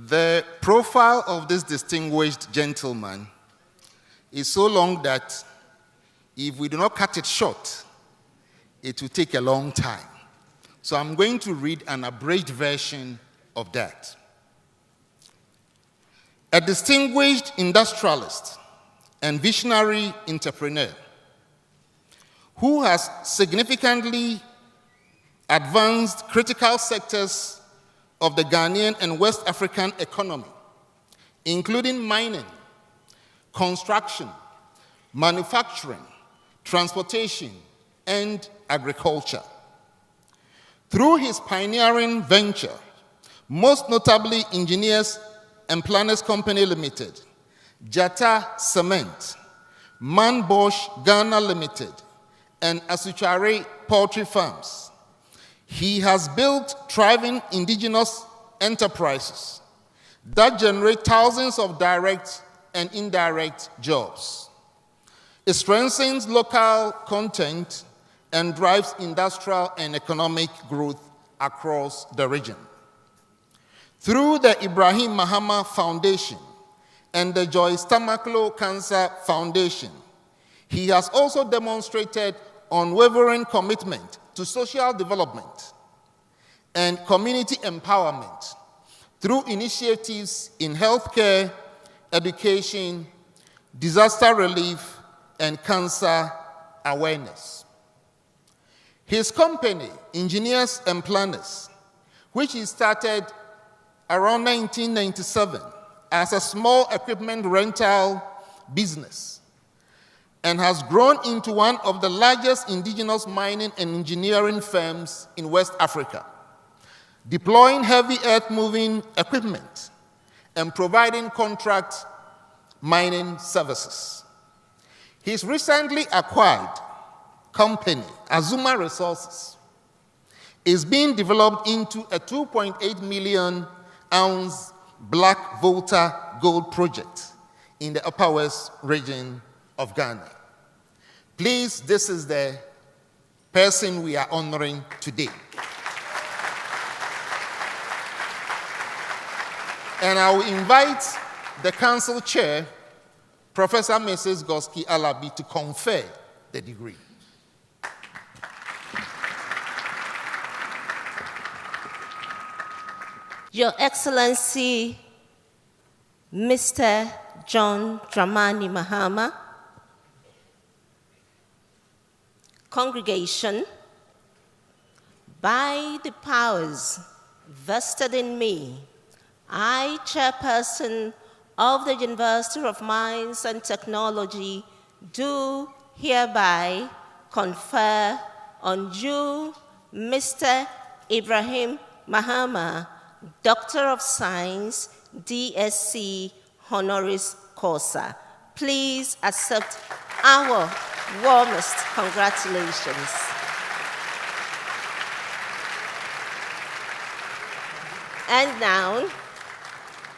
The profile of this distinguished gentleman is so long that if we do not cut it short, it will take a long time. So I'm going to read an abridged version of that. A distinguished industrialist and visionary entrepreneur who has significantly advanced critical sectors of the Ghanaian and West African economy, including mining, construction, manufacturing, transportation, and agriculture. Through his pioneering venture, most notably Engineers and Planners Company Limited, Jata Cement, Man Bosch Ghana Limited, and Asuchare Poultry Farms, he has built thriving indigenous enterprises that generate thousands of direct and indirect jobs. It strengthens local content and drives industrial and economic growth across the region. Through the Ibrahim Mahama Foundation and the Joyce Tamaklo Cancer Foundation, he has also demonstrated unwavering commitment to social development and community empowerment through initiatives in healthcare, education, disaster relief, and cancer awareness. His company, Engineers and Planners, which he started around 1997 as a small equipment rental business, and has grown into one of the largest indigenous mining and engineering firms in West Africa, deploying heavy earth-moving equipment and providing contract mining services. His recently acquired company, Azuma Resources, is being developed into a 2.8 million ounce Black Volta gold project in the Upper West region of Ghana. Please, this is the person we are honoring today. And I will invite the council chair, Professor Mrs. Goski Alabi, to confer the degree. Your Excellency, Mr. John Dramani Mahama, congregation, by the powers vested in me, I, chairperson of the University of Mines and Technology, do hereby confer on you, Mr. Ibrahim Mahama, Doctor of Science, DSc honoris causa. Please accept our warmest congratulations. And now,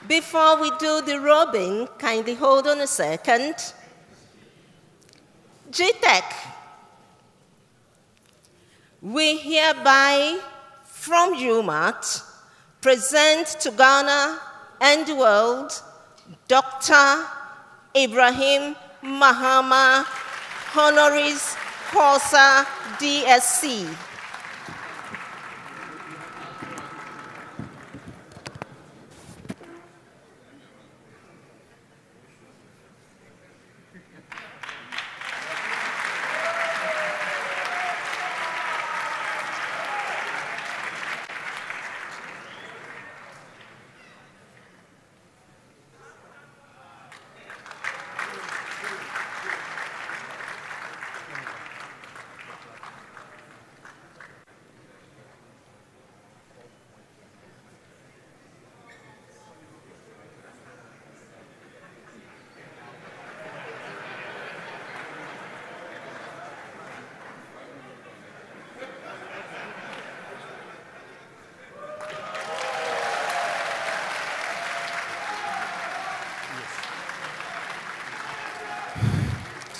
Before we do the robing, kindly hold on a second. GTEC, we hereby, from UMaT, present to Ghana and the world Dr. Ibrahim Mahama, honoris causa DSc.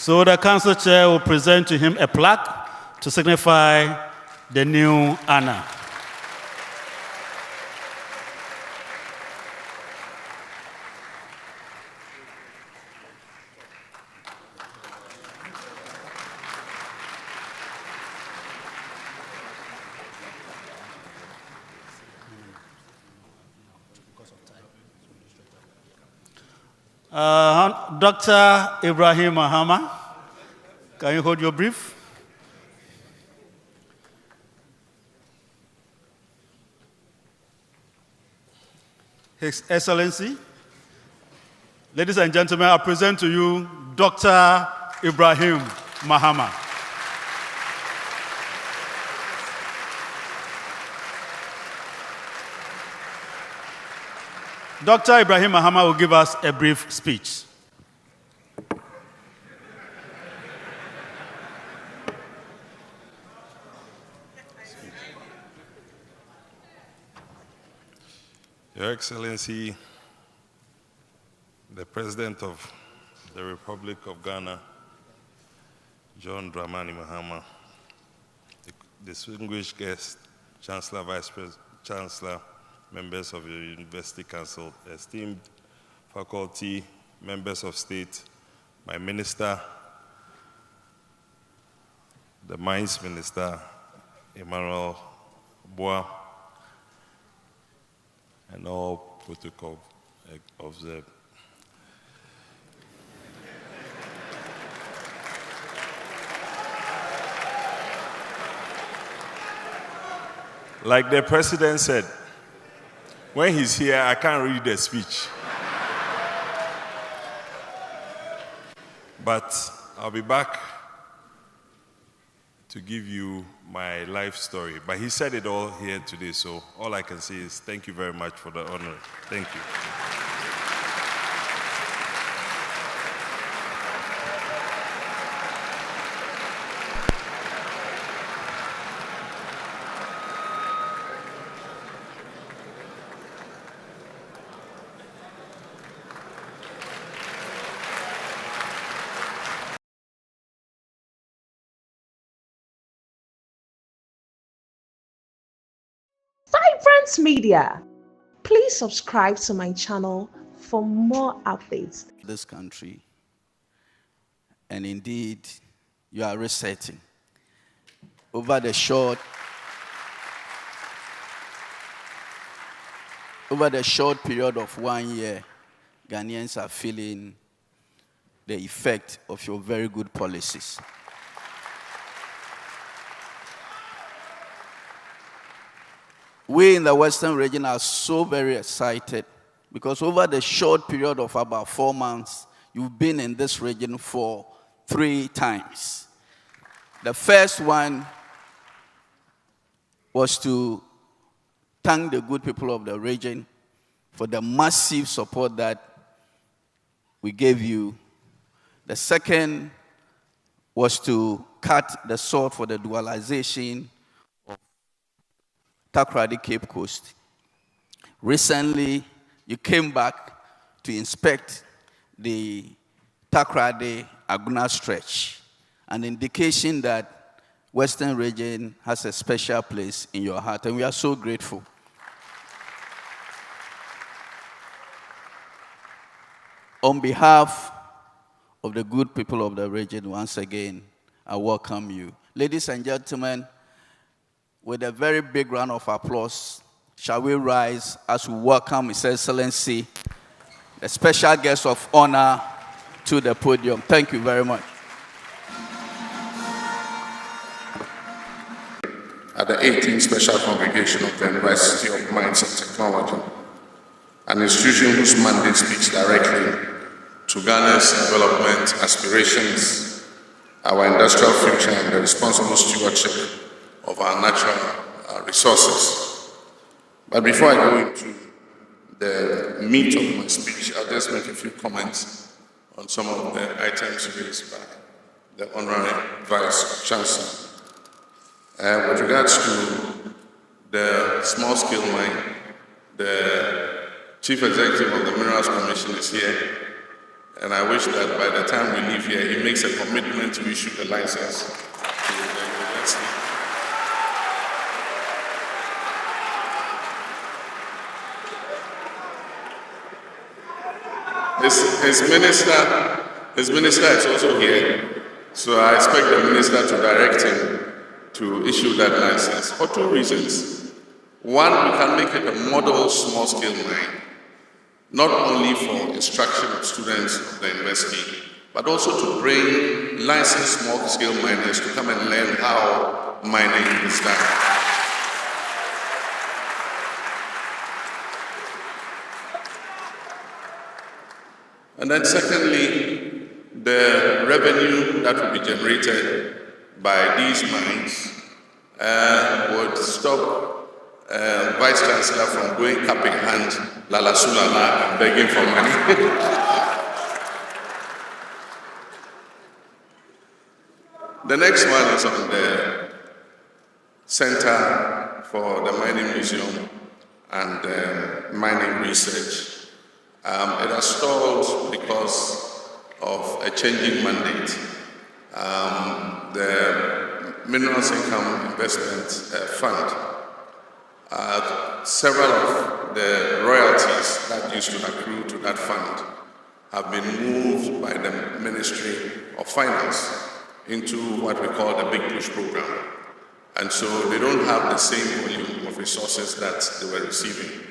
So the council chair will present to him a plaque to signify the new honor. Dr. Ibrahim Mahama, can you hold your brief? His Excellency, ladies and gentlemen, I present to you Dr. Ibrahim Mahama. Dr. Ibrahim Mahama will give us a brief speech. Your Excellency, the President of the Republic of Ghana, John Dramani Mahama, the distinguished guest, Chancellor, Vice President, Chancellor, members of your University Council, esteemed faculty, members of state, my minister, the Mines Minister, Emmanuel Boa, and all protocol observed. Like the president said, when he's here, I can't read the speech. But I'll be back to give you my life story. But he said it all here today, so all I can say is thank you very much for the honor. Thank you. Vibrant Media. Please subscribe to my channel for more updates. This country, and indeed, you are resetting. Over the short period of 1 year, Ghanaians are feeling the effect of your very good policies. We in the Western region are so very excited because over the short period of about 4 months, you've been in this region for 3 times. The first one was to thank the good people of the region for the massive support that we gave you. The second was to cut the salt for the dualization of Takoradi Cape Coast. Recently, you came back to inspect the Takoradi-Aguna stretch, an indication that Western Region has a special place in your heart, and we are so grateful. On behalf of the good people of the region, once again, I welcome you. Ladies and gentlemen, with a very big round of applause, shall we rise as we welcome His Excellency, the special guest of honor, to the podium. Thank you very much. At the 18th Special Congregation of the University of Mines and Technology, an institution whose mandate speaks directly to Ghana's development aspirations, our industrial future, and the responsible stewardship of our natural resources. But before I go into the meat of my speech, I'll just make a few comments on some of the items raised by the Honorary Vice Chancellor. With regards to the small-scale mine, the Chief Executive of the Minerals Commission is here, and I wish that by the time we leave here, he makes a commitment to issue the license to the university. His minister is also here, so I expect the minister to direct him to issue that license for two reasons. One, we can make it a model small-scale mine, not only for instruction of students of the university, but also to bring licensed small-scale miners to come and learn how mining is done. And then secondly, the revenue that will be generated by these mines would stop Vice Chancellor from going cap in hand, lala sulala, and begging for money. The next one is on the Center for the Mining Museum and Mining Research. It has stalled because of a changing mandate. The Minerals Income Investment Fund, several of the royalties that used to accrue to that fund have been moved by the Ministry of Finance into what we call the Big Push program. And so they don't have the same volume of resources that they were receiving.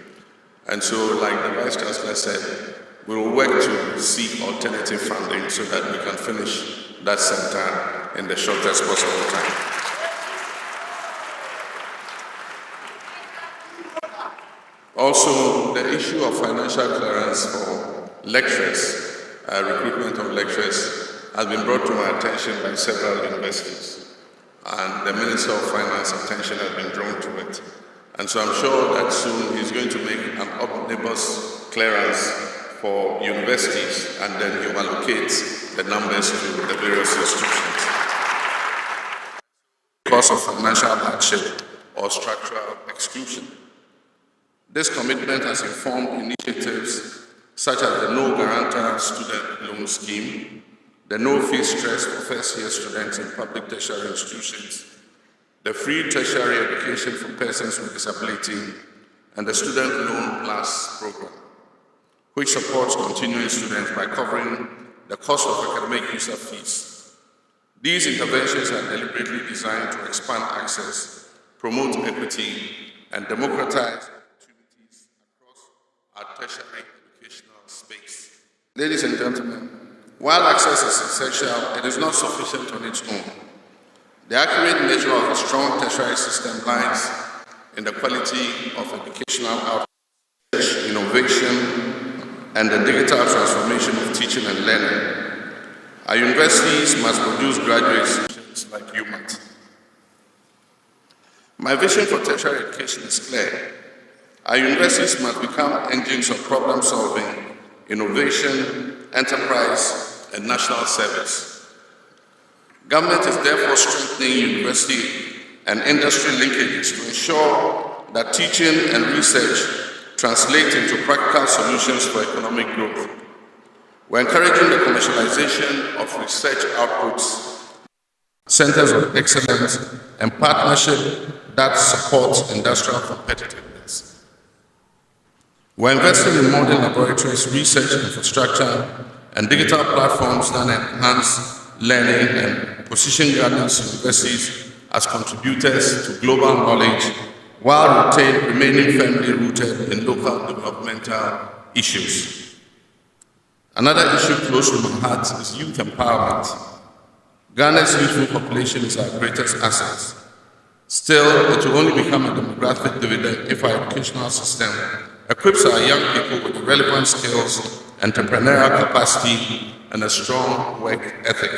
And so, like the Vice Chancellor said, we will work to seek alternative funding so that we can finish that center in the shortest possible time. Also, the issue of financial clearance for lecturers, recruitment of lecturers, has been brought to my attention by several universities. And the Minister of Finance attention has been drawn to it. And so I'm sure that soon he's going to make an omnibus clearance for universities, and then he will allocate the numbers to the various institutions. Because of financial hardship or structural exclusion. This commitment has informed initiatives such as the No Guarantor Student Loan Scheme, the No Fee Stress for first-year students in public tertiary institutions, the Free Tertiary Education for Persons with Disability, and the Student Loan Plus program, which supports continuing students by covering the cost of academic user fees. These interventions are deliberately designed to expand access, promote equity, and democratize opportunities across our tertiary educational space. Ladies and gentlemen, while access is essential, it is not sufficient on its own. The accurate measure of a strong tertiary system lies in the quality of educational outreach, innovation, and the digital transformation of teaching and learning. Our universities must produce graduate students like UMaT. My vision for tertiary education is clear. Our universities must become engines of problem solving, innovation, enterprise, and national service. Government is therefore strengthening university and industry linkages to ensure that teaching and research translate into practical solutions for economic growth. We're encouraging the commercialization of research outputs, centers of excellence, and partnership that supports industrial competitiveness. We're investing in modern laboratories, research infrastructure, and digital platforms that enhance learning and position Ghana's universities as contributors to global knowledge while remaining firmly rooted in local developmental issues. Another issue close to my heart is youth empowerment. Ghana's youthful population is our greatest asset. Still, it will only become a demographic dividend if our educational system equips our young people with the relevant skills, entrepreneurial capacity, and a strong work ethic.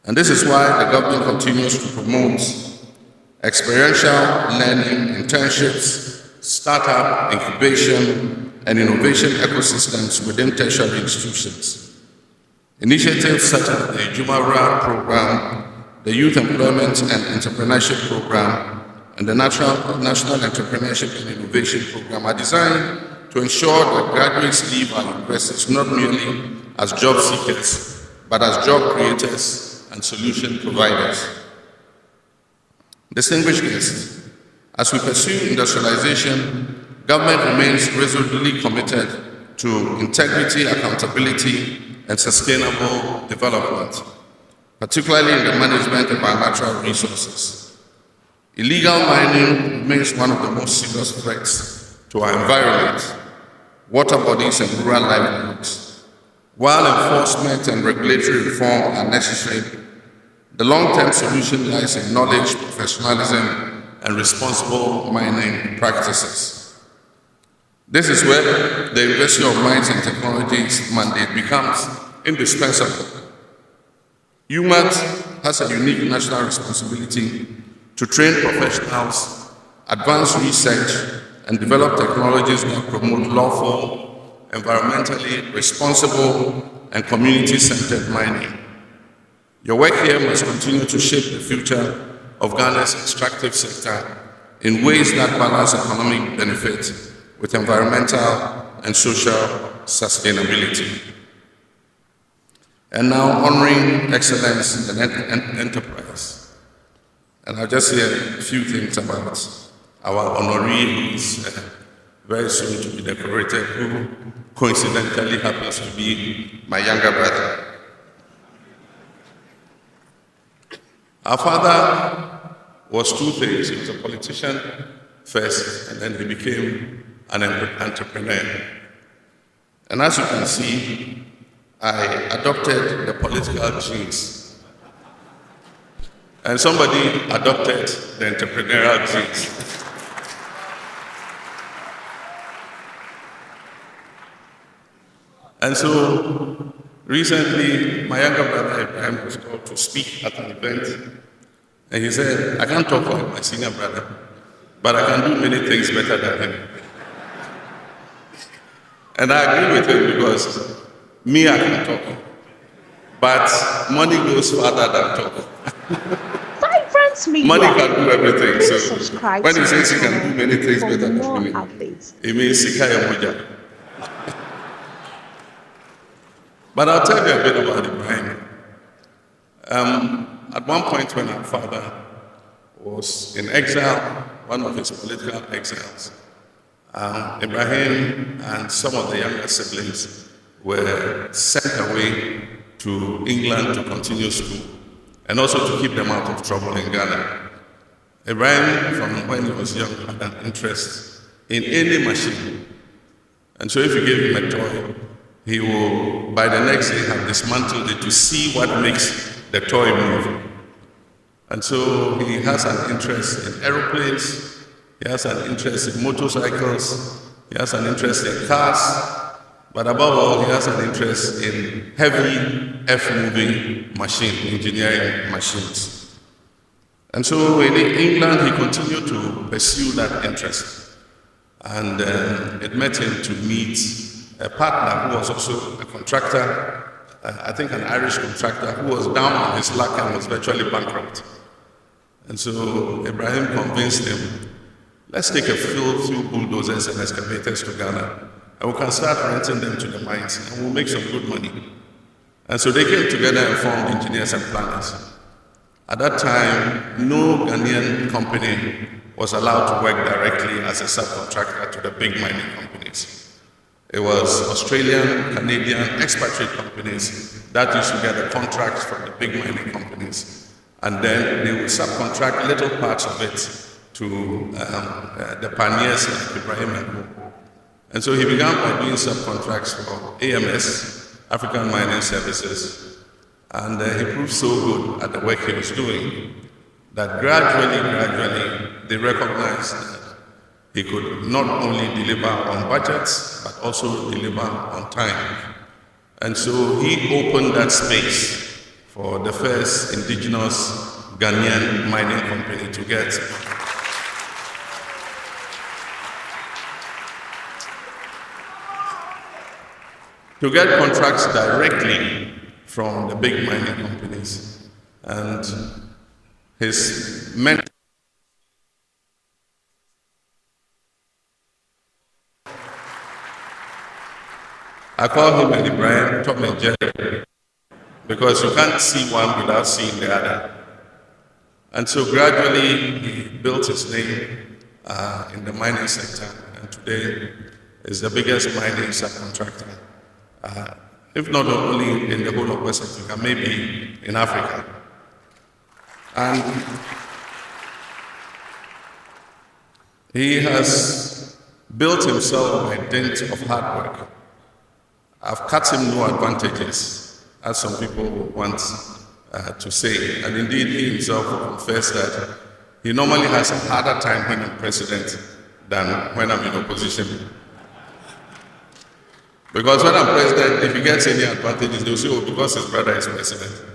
And this is why the government continues to promote experiential learning, internships, startup, incubation, and innovation ecosystems within tertiary institutions. Initiatives such as the UMaT program, the Youth Employment and Entrepreneurship Program, and the National Entrepreneurship and Innovation Program are designed to ensure that graduates leave our universities not merely as job seekers, but as job creators and solution providers. Distinguished guests, as we pursue industrialization, government remains resolutely committed to integrity, accountability, and sustainable development, particularly in the management of our natural resources. Illegal mining remains one of the most serious threats to our environment, water bodies, and rural livelihoods. While enforcement and regulatory reform are necessary, the long-term solution lies in knowledge, professionalism, and responsible mining practices. This is where the University of Mines and Technologies mandate becomes indispensable. UMaT has a unique national responsibility to train professionals, advance research, and develop technologies that promote lawful, environmentally responsible, and community-centered mining. Your work here must continue to shape the future of Ghana's extractive sector in ways that balance economic benefit with environmental and social sustainability. And now, honoring excellence and enterprise. And I'll just say a few things about our honoree who is very soon to be decorated, who coincidentally happens to be my younger brother. Our father was two things. He was a politician first, and then he became an entrepreneur. And as you can see, I adopted the political genes. And somebody adopted the entrepreneurial genes. And so, recently, my younger brother Ibrahim was called to speak at an event. And he said, I can't talk like my senior brother, but I can do many things better than him. And I agree with him because me, I can talk. But money goes farther than talk. Media. Money can do everything. Please so subscribe when he says he can do many things better than me, updates. it means Sikaya Moja. But I'll tell you a bit about Ibrahim. At one point when our father was in exile, one of his political exiles, Ibrahim and some of the younger siblings were sent away to England to continue school, and also to keep them out of trouble in Ghana. Ibrahim, from when he was young, had an interest in any machine. And so if you give him a toy, he will, by the next day, have dismantled it to see what makes the toy move. And so he has an interest in aeroplanes, he has an interest in motorcycles, he has an interest in cars, but above all, he has an interest in heavy, earth-moving machine, engineering machines. And so in England, he continued to pursue that interest. And it led him to meet a partner who was also a contractor, I think an Irish contractor, who was down on his luck and was virtually bankrupt. And so Ibrahim convinced him, let's take a few bulldozers and excavators to Ghana, and we can start renting them to the mines, and we'll make some good money. And so they came together and formed engineers and planners. At that time, no Ghanaian company was allowed to work directly as a subcontractor to the big mining companies. It was Australian, Canadian, expatriate companies that used to get the contracts from the big mining companies. And then they would subcontract little parts of it to the pioneers like Ibrahim and Co. And so he began by doing subcontracts for AMS, African Mining Services, and he proved so good at the work he was doing that gradually they recognized that he could not only deliver on budgets, but also deliver on time. And so he opened that space for the first indigenous Ghanaian mining company to get contracts directly from the big mining companies. And his mentor, I call him Ibrahim, Tom and Jerry, because you can't see one without seeing the other. And so gradually he built his name in the mining sector, and today is the biggest mining subcontractor. If not only in the whole of West Africa, maybe in Africa. And he has built himself by dint of hard work. I've cut him no advantages, as some people want to say. And indeed, he himself will confess that he normally has a harder time when I'm president than when I'm in opposition. Because when I'm president, if he gets any advantages, they'll say, oh, because his brother is president.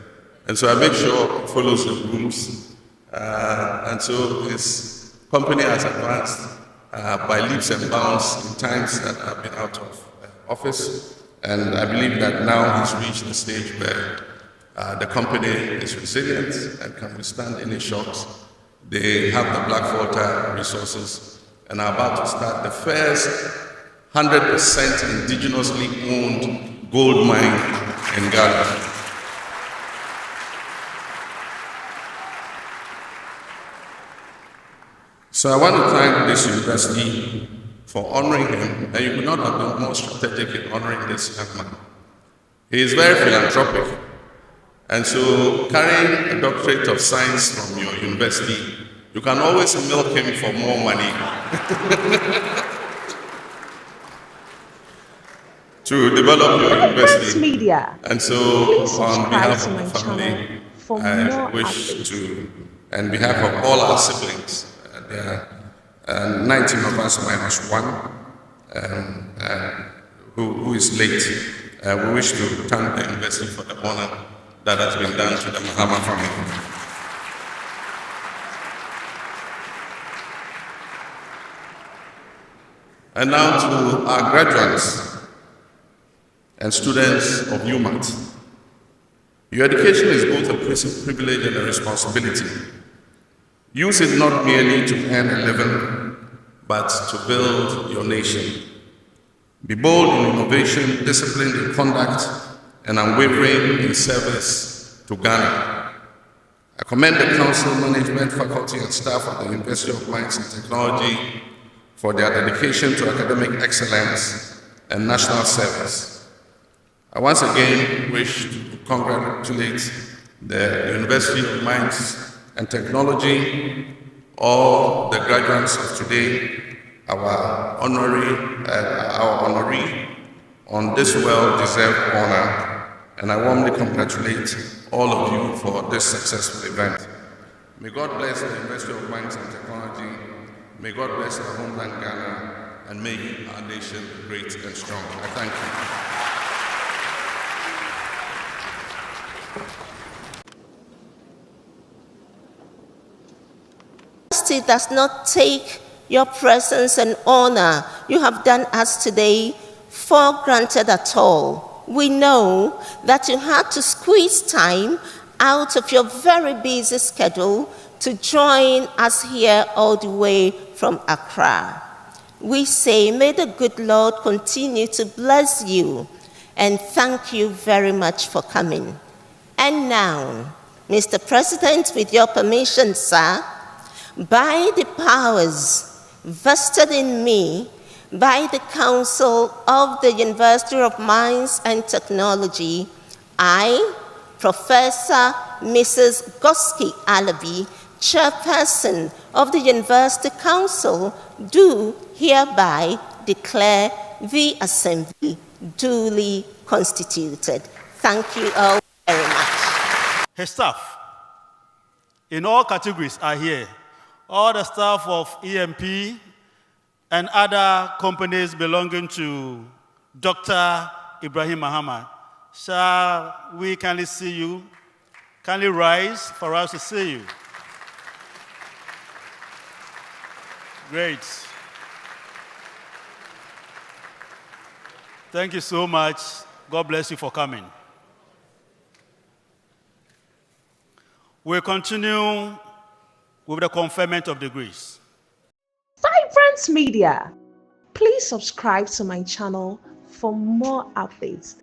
And so I make sure he follows the rules. And so his company has advanced by leaps and bounds in times that I've been out of office. And I believe that now he's reached the stage where the company is resilient and can withstand any shocks. They have the Blackwater resources and are about to start the first 100% indigenously owned gold mine in Ghana. So I want to thank this university for honoring him, and you could not have been more strategic in honoring this young man. He is very philanthropic, and so carrying a doctorate of science from your university, you can always milk him for more money. To develop your university. Media. And so, on behalf of the family, I wish to, on behalf of all our siblings, there are 19 of us minus one, who is late. We wish to thank the university for the honor that has been done to the Mahama family. And now to our graduates and students of UMaT. Your education is both a privilege and a responsibility. Use it not merely to earn a living, but to build your nation. Be bold in innovation, disciplined in conduct, and unwavering in service to Ghana. I commend the council, management, faculty, and staff of the University of Mines and Technology for their dedication to academic excellence and national service. I once again wish to congratulate the University of Mines and Technology, all the graduates of today, our honoree on this well-deserved honor, and I warmly congratulate all of you for this successful event. May God bless the University of Mines and Technology, may God bless our homeland Ghana, and make our nation great and strong. I thank you. University does not take your presence and honor you have done us today for granted at all. We know that you had to squeeze time out of your very busy schedule to join us here all the way from Accra. We say, may the good Lord continue to bless you, and thank you very much for coming. And now, Mr. President, with your permission, sir, by the powers vested in me by the Council of the University of Mines and Technology, I, Professor Mrs. Goski Alabi, Chairperson of the University Council, do hereby declare the Assembly duly constituted. Thank you all very much. His staff in all categories are here. All the staff of EMP and other companies belonging to Dr. Ibrahim Mahama. Shall we kindly see you? Kindly rise for us to see you. Great. Thank you so much. God bless you for coming. We'll continue with the conferment of degrees. Vibrant Media, please subscribe to my channel for more updates.